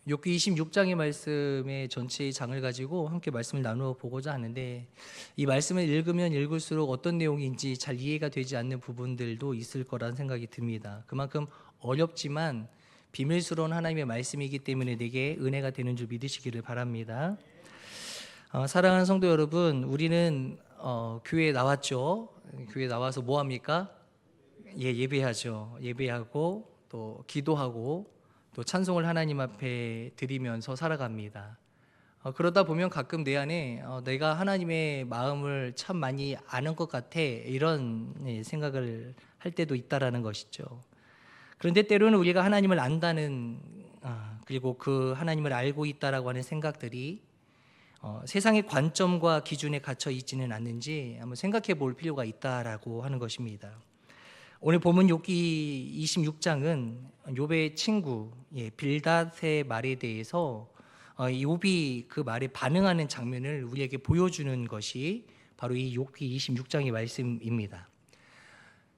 욥기 26장의 말씀의 전체의 장을 가지고 함께 말씀을 나누어 보고자 하는데, 이 말씀을 읽으면 읽을수록 어떤 내용인지 잘 이해가 되지 않는 부분들도 있을 거라는 생각이 듭니다. 그만큼 어렵지만 비밀스러운 하나님의 말씀이기 때문에 내게 은혜가 되는 줄 믿으시기를 바랍니다. 사랑하는 성도 여러분, 우리는 교회에 나왔죠. 교회에 나와서 뭐 합니까? 예배하죠. 예배하고 또 기도하고 또 찬송을 하나님 앞에 드리면서 살아갑니다. 그러다 보면 가끔 내 안에 내가 하나님의 마음을 참 많이 아는 것 같아, 이런 생각을 할 때도 있다라는 것이죠. 그런데 때로는 우리가 하나님을 안다는, 그리고 그 하나님을 알고 있다라고 하는 생각들이 세상의 관점과 기준에 갇혀 있지는 않는지 한번 생각해 볼 필요가 있다라고 하는 것입니다. 오늘 본문 욥기 26장은 욥의 친구 빌닷의 말에 대해서 욥이 그 말에 반응하는 장면을 우리에게 보여주는 것이 바로 이 욥기 26장의 말씀입니다.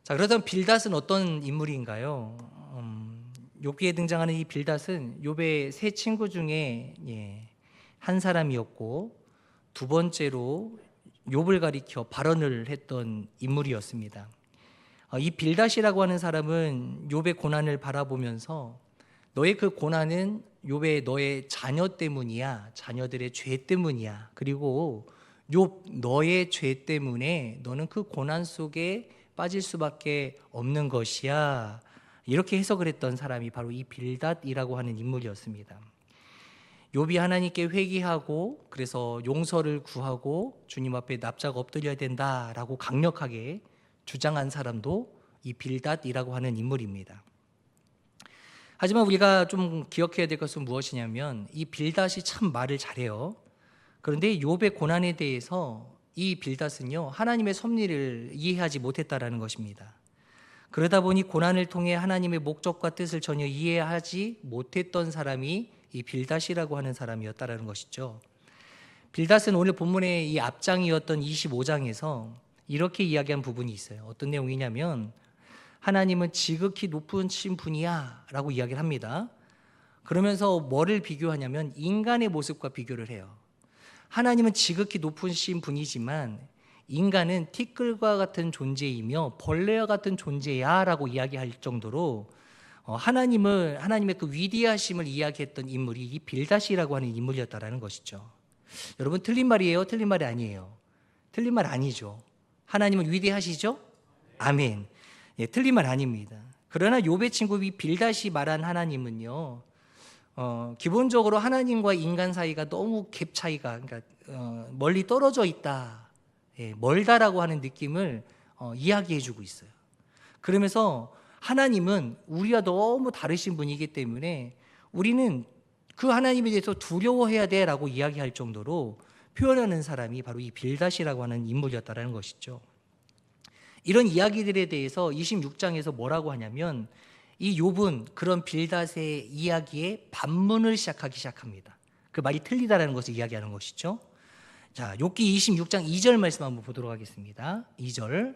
자, 그렇다면 빌닷은 어떤 인물인가요? 욥기에 등장하는 이 빌닷은 욥의 세 친구 중에 한 사람이었고, 두 번째로 욥을 가리켜 발언을 했던 인물이었습니다. 이 빌닷이라고 하는 사람은 욥의 고난을 바라보면서 너의 그 고난은 욥의 너의 자녀 때문이야, 자녀들의 죄 때문이야, 그리고 욥 너의 죄 때문에 너는 그 고난 속에 빠질 수밖에 없는 것이야, 이렇게 해석을 했던 사람이 바로 이 빌닷이라고 하는 인물이었습니다. 욥이 하나님께 회개하고 그래서 용서를 구하고 주님 앞에 납작 엎드려야 된다라고 강력하게 주장한 사람도 이 빌닷이라고 하는 인물입니다. 하지만 우리가 좀 기억해야 될 것은 무엇이냐면, 이 빌닷이 참 말을 잘해요. 그런데 욥의 고난에 대해서 이 빌닷은요, 하나님의 섭리를 이해하지 못했다라는 것입니다. 그러다 보니 고난을 통해 하나님의 목적과 뜻을 전혀 이해하지 못했던 사람이 이 빌닷이라고 하는 사람이었다라는 것이죠. 빌닷은 오늘 본문의 이 앞장이었던 25장에서 이렇게 이야기한 부분이 있어요. 어떤 내용이냐면, 하나님은 지극히 높으신 분이야 라고 이야기를 합니다. 그러면서 뭐를 비교하냐면 인간의 모습과 비교를 해요. 하나님은 지극히 높으신 분이지만 인간은 티끌과 같은 존재이며 벌레와 같은 존재야 라고 이야기할 정도로 하나님의 그 위대하심을 이야기했던 인물이 이 빌닷이라고 하는 인물이었다라는 것이죠. 여러분, 틀린 말이에요? 틀린 말이 아니에요? 틀린 말 아니죠. 하나님은 위대하시죠? 아멘. 틀린 말 아닙니다. 그러나 욥의 친구 이 빌닷이 말한 하나님은요, 기본적으로 하나님과 인간 사이가 너무 갭 차이가, 그러니까 멀리 떨어져 있다, 멀다라고 하는 느낌을 이야기해주고 있어요. 그러면서 하나님은 우리와 너무 다르신 분이기 때문에 우리는 그 하나님에 대해서 두려워해야 돼라고 이야기할 정도로 표현하는 사람이 바로 이 빌닷이라고 하는 인물이었다라는 것이죠. 이런 이야기들에 대해서 26장에서 뭐라고 하냐면, 이 욥은 그런 빌닷의 이야기에 반문을 시작합니다. 그 말이 틀리다라는 것을 이야기하는 것이죠. 자, 욥기 26장 2절 말씀 한번 보도록 하겠습니다. 2절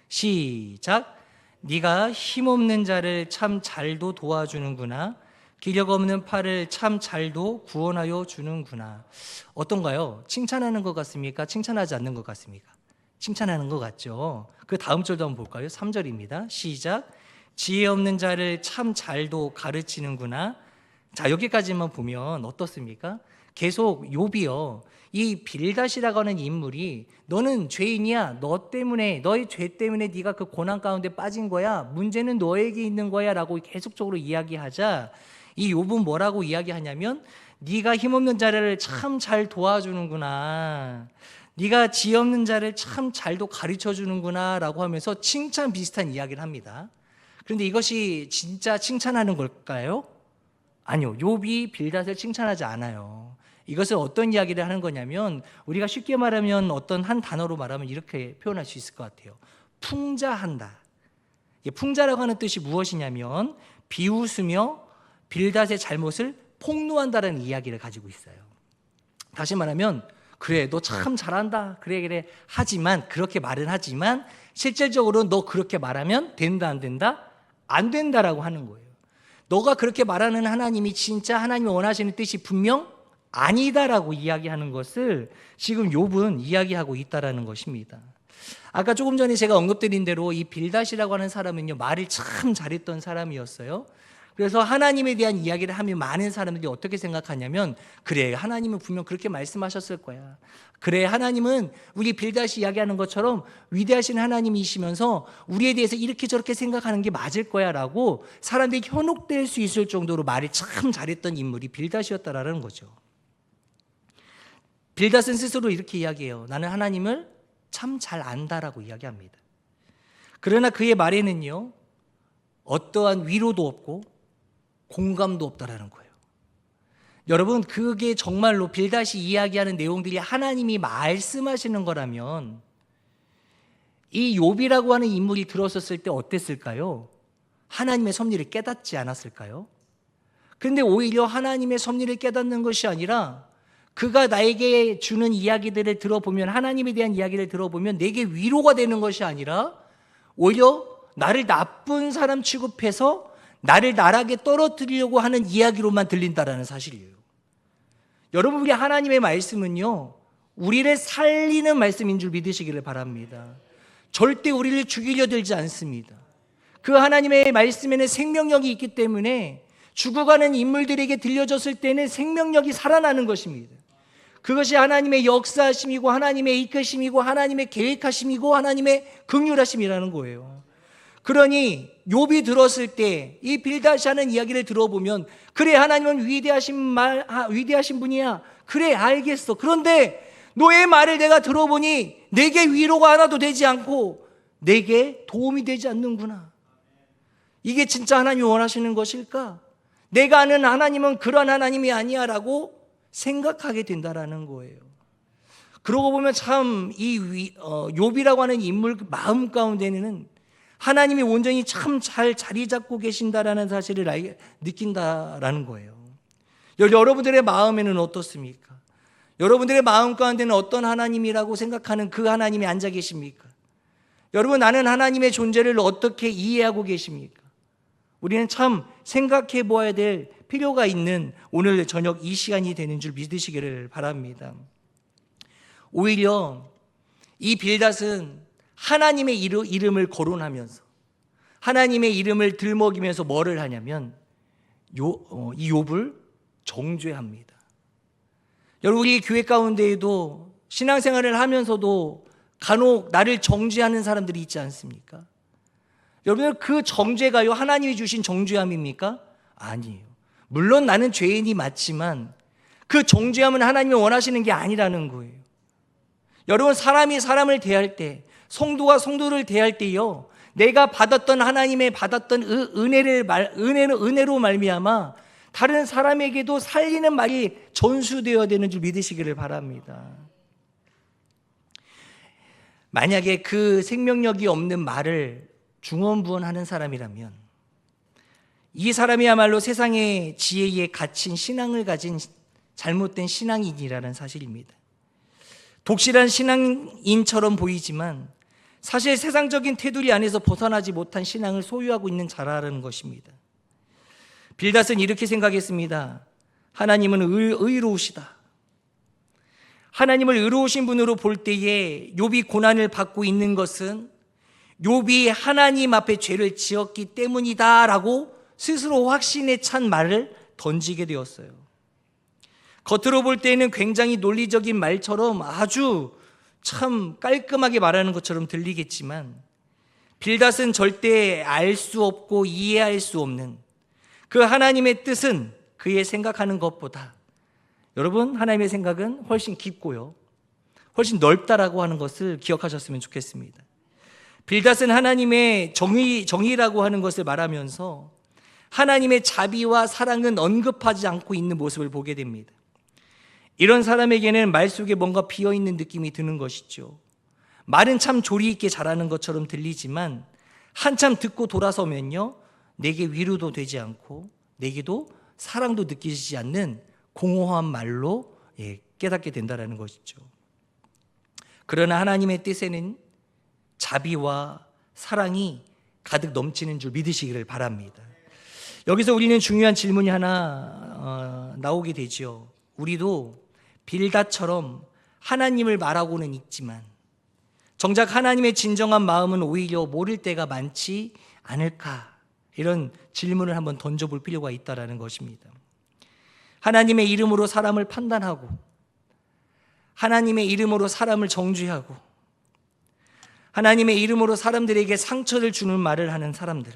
시작. 네가 힘없는 자를 참 잘도 도와주는구나, 기력 없는 팔을 참 잘도 구원하여 주는구나. 어떤가요? 칭찬하는 것 같습니까? 칭찬하지 않는 것 같습니까? 칭찬하는 것 같죠. 그 다음 절도 한번 볼까요? 3절입니다. 시작. 지혜 없는 자를 참 잘도 가르치는구나. 자, 여기까지만 보면 어떻습니까? 계속 욥이요, 이 빌닷이라고 하는 인물이 너는 죄인이야, 너 때문에, 너의 죄 때문에 네가 그 고난 가운데 빠진 거야, 문제는 너에게 있는 거야 라고 계속적으로 이야기하자, 이 욥은 뭐라고 이야기하냐면, 네가 힘없는 자를 참 잘 도와주는구나, 네가 지혜 없는 자를 참 잘도 가르쳐 주는구나 라고 하면서 칭찬 비슷한 이야기를 합니다. 그런데 이것이 진짜 칭찬하는 걸까요? 아니요, 욥이 빌닷을 칭찬하지 않아요. 이것은 어떤 이야기를 하는 거냐면, 우리가 쉽게 말하면 어떤 한 단어로 말하면 이렇게 표현할 수 있을 것 같아요. 풍자한다. 풍자라고 하는 뜻이 무엇이냐면 비웃으며 빌닷의 잘못을 폭로한다는 이야기를 가지고 있어요. 다시 말하면, 그래 너 참 잘한다, 그래 하지만, 그렇게 말은 하지만 실질적으로 너 그렇게 말하면 된다 안 된다? 안 된다라고 하는 거예요. 너가 그렇게 말하는 하나님이 진짜 하나님이 원하시는 뜻이 분명 아니다라고 이야기하는 것을 지금 욥은 이야기하고 있다라는 것입니다. 아까 조금 전에 제가 언급드린 대로 이 빌닷이라고 하는 사람은요, 말을 참 잘했던 사람이었어요. 그래서 하나님에 대한 이야기를 하면 많은 사람들이 어떻게 생각하냐면, 그래, 하나님은 분명 그렇게 말씀하셨을 거야. 그래, 하나님은 우리 빌닷이 이야기하는 것처럼 위대하신 하나님이시면서 우리에 대해서 이렇게 저렇게 생각하는 게 맞을 거야 라고 사람들이 현혹될 수 있을 정도로 말을 참 잘했던 인물이 빌닷이었다라는 거죠. 빌닷은 스스로 이렇게 이야기해요. 나는 하나님을 참 잘 안다라고 이야기합니다. 그러나 그의 말에는요, 어떠한 위로도 없고 공감도 없다라는 거예요. 여러분, 그게 정말로 빌닷이 이야기하는 내용들이 하나님이 말씀하시는 거라면 이 욥이라고 하는 인물이 들었었을 때 어땠을까요? 하나님의 섭리를 깨닫지 않았을까요? 그런데 오히려 하나님의 섭리를 깨닫는 것이 아니라 그가 나에게 주는 이야기들을 들어보면, 하나님에 대한 이야기를 들어보면 내게 위로가 되는 것이 아니라 오히려 나를 나쁜 사람 취급해서 나를 나락에 떨어뜨리려고 하는 이야기로만 들린다라는 사실이에요. 여러분, 우리 하나님의 말씀은요, 우리를 살리는 말씀인 줄 믿으시기를 바랍니다. 절대 우리를 죽이려 들지 않습니다. 그 하나님의 말씀에는 생명력이 있기 때문에 죽어가는 인물들에게 들려졌을 때는 생명력이 살아나는 것입니다. 그것이 하나님의 역사하심이고 하나님의 이끄심이고 하나님의 계획하심이고 하나님의 긍휼하심이라는 거예요. 그러니 욥이 들었을 때 이 빌닷이 하는 이야기를 들어보면, 그래, 하나님은 위대하신 분이야. 그래, 알겠어. 그런데 너의 말을 내가 들어보니 내게 위로가 하나도 되지 않고 내게 도움이 되지 않는구나. 이게 진짜 하나님이 원하시는 것일까? 내가 아는 하나님은 그런 하나님이 아니야 라고 생각하게 된다라는 거예요. 그러고 보면 참 이 욥이라고 하는 인물 마음 가운데는 하나님이 온전히 참 잘 자리 잡고 계신다라는 사실을 느낀다라는 거예요. 여러분들의 마음에는 어떻습니까? 여러분들의 마음 가운데는 어떤 하나님이라고 생각하는 그 하나님이 앉아 계십니까? 여러분, 나는 하나님의 존재를 어떻게 이해하고 계십니까? 우리는 참 생각해 보아야 될 필요가 있는 오늘 저녁 이 시간이 되는 줄 믿으시기를 바랍니다. 오히려 이 빌닷은 하나님의 이름을 거론하면서 하나님의 이름을 들먹이면서 뭐를 하냐면 이 욥을 정죄합니다. 여러분, 우리 교회 가운데에도 신앙생활을 하면서도 간혹 나를 정죄하는 사람들이 있지 않습니까? 여러분, 그 정죄가요, 하나님이 주신 정죄함입니까? 아니에요. 물론 나는 죄인이 맞지만 그 정죄함은 하나님이 원하시는 게 아니라는 거예요. 여러분, 사람이 사람을 대할 때, 성도가 성도를 대할 때요, 내가 받았던 하나님의 받았던 은혜로 말미암아 다른 사람에게도 살리는 말이 전수되어야 되는 줄 믿으시기를 바랍니다. 만약에 그 생명력이 없는 말을 중언부언하는 사람이라면 이 사람이야말로 세상의 지혜에 갇힌 신앙을 가진 잘못된 신앙인이라는 사실입니다. 독실한 신앙인처럼 보이지만 사실 세상적인 테두리 안에서 벗어나지 못한 신앙을 소유하고 있는 자라는 것입니다. 빌닷은 이렇게 생각했습니다. 하나님은 의로우시다. 하나님을 의로우신 분으로 볼 때에 욥이 고난을 받고 있는 것은 욥이 하나님 앞에 죄를 지었기 때문이다라고 스스로 확신에 찬 말을 던지게 되었어요. 겉으로 볼 때는 굉장히 논리적인 말처럼 아주 참 깔끔하게 말하는 것처럼 들리겠지만 빌닷은 절대 알 수 없고 이해할 수 없는 그 하나님의 뜻은 그의 생각하는 것보다, 여러분, 하나님의 생각은 훨씬 깊고요, 훨씬 넓다라고 하는 것을 기억하셨으면 좋겠습니다. 빌닷은 하나님의 정의라고 하는 것을 말하면서 하나님의 자비와 사랑은 언급하지 않고 있는 모습을 보게 됩니다. 이런 사람에게는 말 속에 뭔가 비어있는 느낌이 드는 것이죠. 말은 참 조리 있게 잘하는 것처럼 들리지만 한참 듣고 돌아서면요, 내게 위로도 되지 않고 내게도 사랑도 느끼지 않는 공허한 말로 깨닫게 된다는 것이죠. 그러나 하나님의 뜻에는 자비와 사랑이 가득 넘치는 줄 믿으시기를 바랍니다. 여기서 우리는 중요한 질문이 하나 나오게 되죠. 우리도 빌닷처럼 하나님을 말하고는 있지만 정작 하나님의 진정한 마음은 오히려 모를 때가 많지 않을까? 이런 질문을 한번 던져볼 필요가 있다는 것입니다. 하나님의 이름으로 사람을 판단하고 하나님의 이름으로 사람을 정죄하고 하나님의 이름으로 사람들에게 상처를 주는 말을 하는 사람들,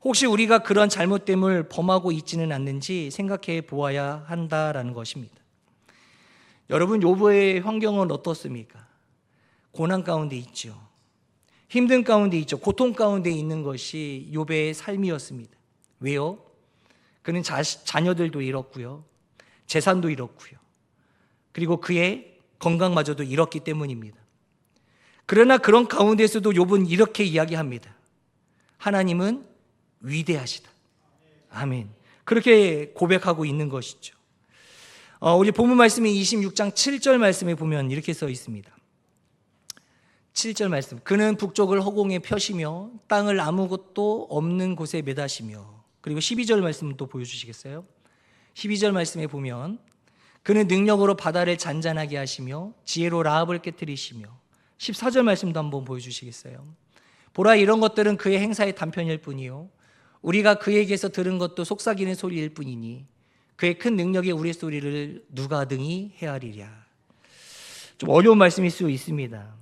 혹시 우리가 그런 잘못됨을 범하고 있지는 않는지 생각해 보아야 한다라는 것입니다. 여러분, 욥의 환경은 어떻습니까? 고난 가운데 있죠. 힘든 가운데 있죠. 고통 가운데 있는 것이 욥의 삶이었습니다. 왜요? 그는 자녀들도 잃었고요, 재산도 잃었고요, 그리고 그의 건강마저도 잃었기 때문입니다. 그러나 그런 가운데서도 욥은 이렇게 이야기합니다. 하나님은 위대하시다. 아멘. 그렇게 고백하고 있는 것이죠. 우리 본문 말씀이 26장 7절 말씀에 보면 이렇게 써 있습니다. 7절 말씀. 그는 북쪽을 허공에 펴시며 땅을 아무것도 없는 곳에 매다시며. 그리고 12절 말씀 또 보여주시겠어요? 12절 말씀에 보면 그는 능력으로 바다를 잔잔하게 하시며 지혜로 라합을 깨뜨리시며. 14절 말씀도 한번 보여주시겠어요? 보라, 이런 것들은 그의 행사의 단편일 뿐이요 우리가 그에게서 들은 것도 속삭이는 소리일 뿐이니 그의 큰 능력에 우리의 소리를 누가 등이 헤아리랴. 좀 어려운 말씀일 수 있습니다.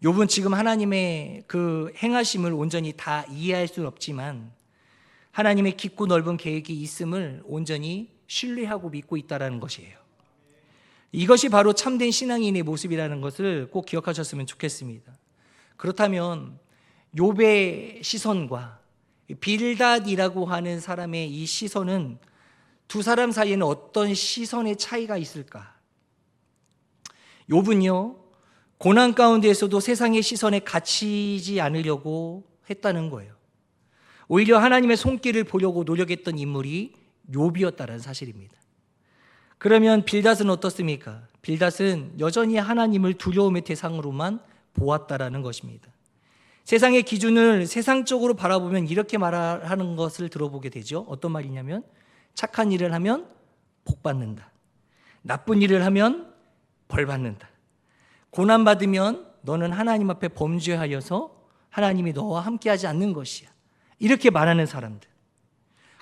욥은 지금 하나님의 그 행하심을 온전히 다 이해할 수는 없지만 하나님의 깊고 넓은 계획이 있음을 온전히 신뢰하고 믿고 있다는 것이에요. 이것이 바로 참된 신앙인의 모습이라는 것을 꼭 기억하셨으면 좋겠습니다. 그렇다면 욥의 시선과 빌닷이라고 하는 사람의 이 시선은 두 사람 사이에는 어떤 시선의 차이가 있을까? 욥은요, 고난 가운데에서도 세상의 시선에 갇히지 않으려고 했다는 거예요. 오히려 하나님의 손길을 보려고 노력했던 인물이 욥이었다는 사실입니다. 그러면 빌닷은 어떻습니까? 빌닷은 여전히 하나님을 두려움의 대상으로만 보았다라는 것입니다. 세상의 기준을 세상적으로 바라보면 이렇게 말하는 것을 들어보게 되죠. 어떤 말이냐면 착한 일을 하면 복 받는다. 나쁜 일을 하면 벌 받는다. 고난 받으면 너는 하나님 앞에 범죄하여서 하나님이 너와 함께하지 않는 것이야. 이렇게 말하는 사람들.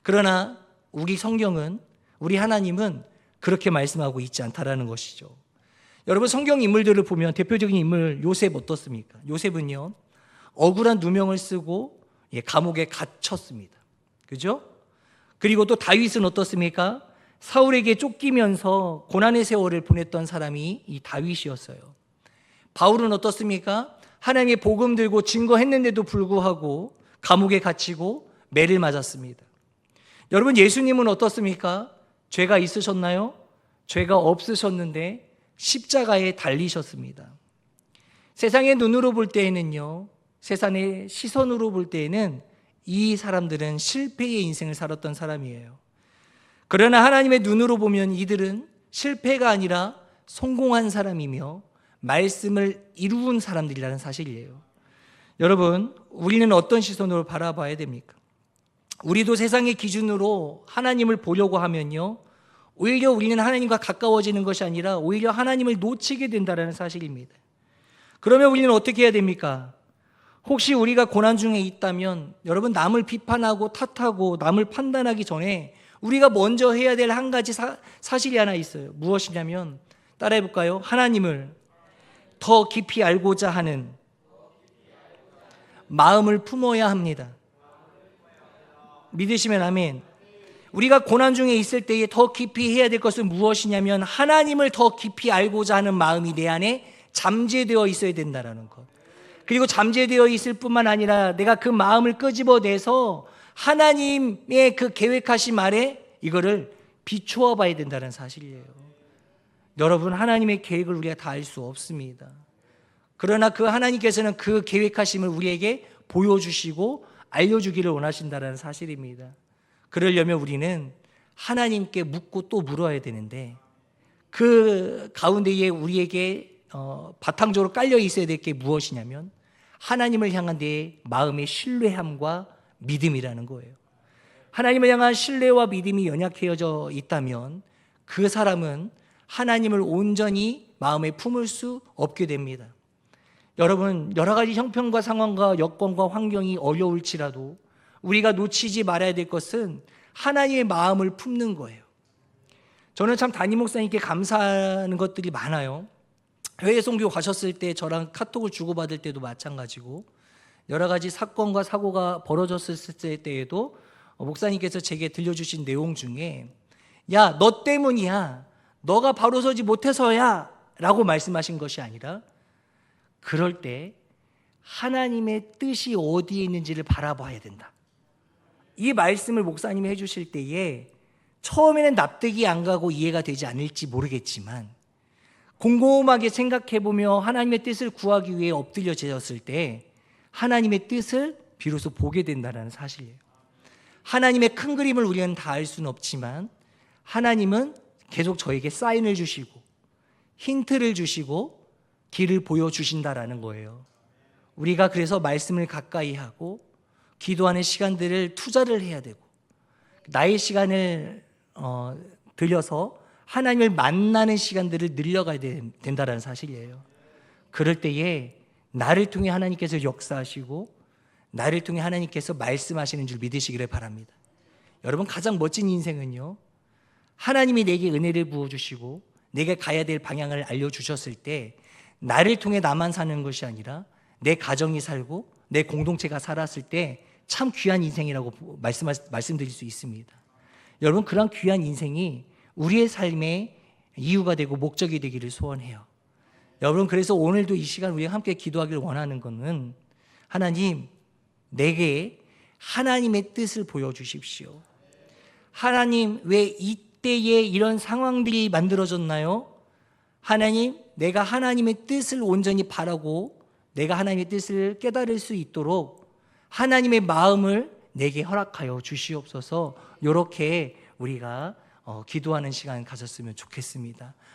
그러나 우리 성경은, 우리 하나님은 그렇게 말씀하고 있지 않다라는 것이죠. 여러분, 성경 인물들을 보면 대표적인 인물 요셉 어떻습니까? 요셉은요, 억울한 누명을 쓰고 감옥에 갇혔습니다. 그죠? 그리고 또 다윗은 어떻습니까? 사울에게 쫓기면서 고난의 세월을 보냈던 사람이 이 다윗이었어요. 바울은 어떻습니까? 하나님의 복음 들고 증거했는데도 불구하고 감옥에 갇히고 매를 맞았습니다. 여러분, 예수님은 어떻습니까? 죄가 있으셨나요? 죄가 없으셨는데 십자가에 달리셨습니다. 세상의 눈으로 볼 때에는요, 세상의 시선으로 볼 때에는 이 사람들은 실패의 인생을 살았던 사람이에요. 그러나 하나님의 눈으로 보면 이들은 실패가 아니라 성공한 사람이며 말씀을 이루은 사람들이라는 사실이에요. 여러분, 우리는 어떤 시선으로 바라봐야 됩니까? 우리도 세상의 기준으로 하나님을 보려고 하면요, 오히려 우리는 하나님과 가까워지는 것이 아니라 오히려 하나님을 놓치게 된다는 사실입니다. 그러면 우리는 어떻게 해야 됩니까? 혹시 우리가 고난 중에 있다면 여러분, 남을 비판하고 탓하고 남을 판단하기 전에 우리가 먼저 해야 될 한 가지 사실이 하나 있어요. 무엇이냐면, 따라해 볼까요? 하나님을 더 깊이 알고자 하는 마음을 품어야 합니다. 믿으시면 아멘. 우리가 고난 중에 있을 때에 더 깊이 해야 될 것은 무엇이냐면 하나님을 더 깊이 알고자 하는 마음이 내 안에 잠재되어 있어야 된다는 것. 그리고 잠재되어 있을 뿐만 아니라 내가 그 마음을 끄집어내서 하나님의 그 계획하신 아래 이거를 비추어 봐야 된다는 사실이에요. 여러분, 하나님의 계획을 우리가 다 알 수 없습니다. 그러나 그 하나님께서는 그 계획하심을 우리에게 보여주시고 알려주기를 원하신다는 사실입니다. 그러려면 우리는 하나님께 묻고 또 물어야 되는데 그 가운데에 우리에게 바탕적으로 깔려 있어야 될 게 무엇이냐면 하나님을 향한 내 마음의 신뢰함과 믿음이라는 거예요. 하나님을 향한 신뢰와 믿음이 연약해져 있다면 그 사람은 하나님을 온전히 마음에 품을 수 없게 됩니다. 여러분, 여러 가지 형편과 상황과 여건과 환경이 어려울지라도 우리가 놓치지 말아야 될 것은 하나님의 마음을 품는 거예요. 저는 참 담임 목사님께 감사하는 것들이 많아요. 해외 선교 가셨을 때 저랑 카톡을 주고받을 때도 마찬가지고, 여러 가지 사건과 사고가 벌어졌을 때에도 목사님께서 제게 들려주신 내용 중에, 야, 너 때문이야, 너가 바로 서지 못해서야 라고 말씀하신 것이 아니라, 그럴 때 하나님의 뜻이 어디에 있는지를 바라봐야 된다. 이 말씀을 목사님이 해주실 때에 처음에는 납득이 안 가고 이해가 되지 않을지 모르겠지만, 곰곰하게 생각해보며 하나님의 뜻을 구하기 위해 엎드려졌을 때 하나님의 뜻을 비로소 보게 된다는 사실이에요. 하나님의 큰 그림을 우리는 다 알 수는 없지만 하나님은 계속 저에게 사인을 주시고 힌트를 주시고 길을 보여주신다라는 거예요. 우리가 그래서 말씀을 가까이 하고 기도하는 시간들을 투자를 해야 되고, 나의 시간을 들여서 하나님을 만나는 시간들을 늘려가야 된다는 사실이에요. 그럴 때에 나를 통해 하나님께서 역사하시고 나를 통해 하나님께서 말씀하시는 줄 믿으시기를 바랍니다. 여러분, 가장 멋진 인생은요, 하나님이 내게 은혜를 부어주시고 내게 가야 될 방향을 알려주셨을 때 나를 통해 나만 사는 것이 아니라 내 가정이 살고 내 공동체가 살았을 때 참 귀한 인생이라고 말씀드릴 수 있습니다. 여러분, 그런 귀한 인생이 우리의 삶의 이유가 되고 목적이 되기를 소원해요. 여러분, 그래서 오늘도 이 시간 우리가 함께 기도하기를 원하는 것은, 하나님, 내게 하나님의 뜻을 보여주십시오. 하나님, 왜 이때에 이런 상황들이 만들어졌나요? 하나님, 내가 하나님의 뜻을 온전히 바라고 내가 하나님의 뜻을 깨달을 수 있도록 하나님의 마음을 내게 허락하여 주시옵소서. 이렇게 우리가 기도하는 시간 가졌으면 좋겠습니다.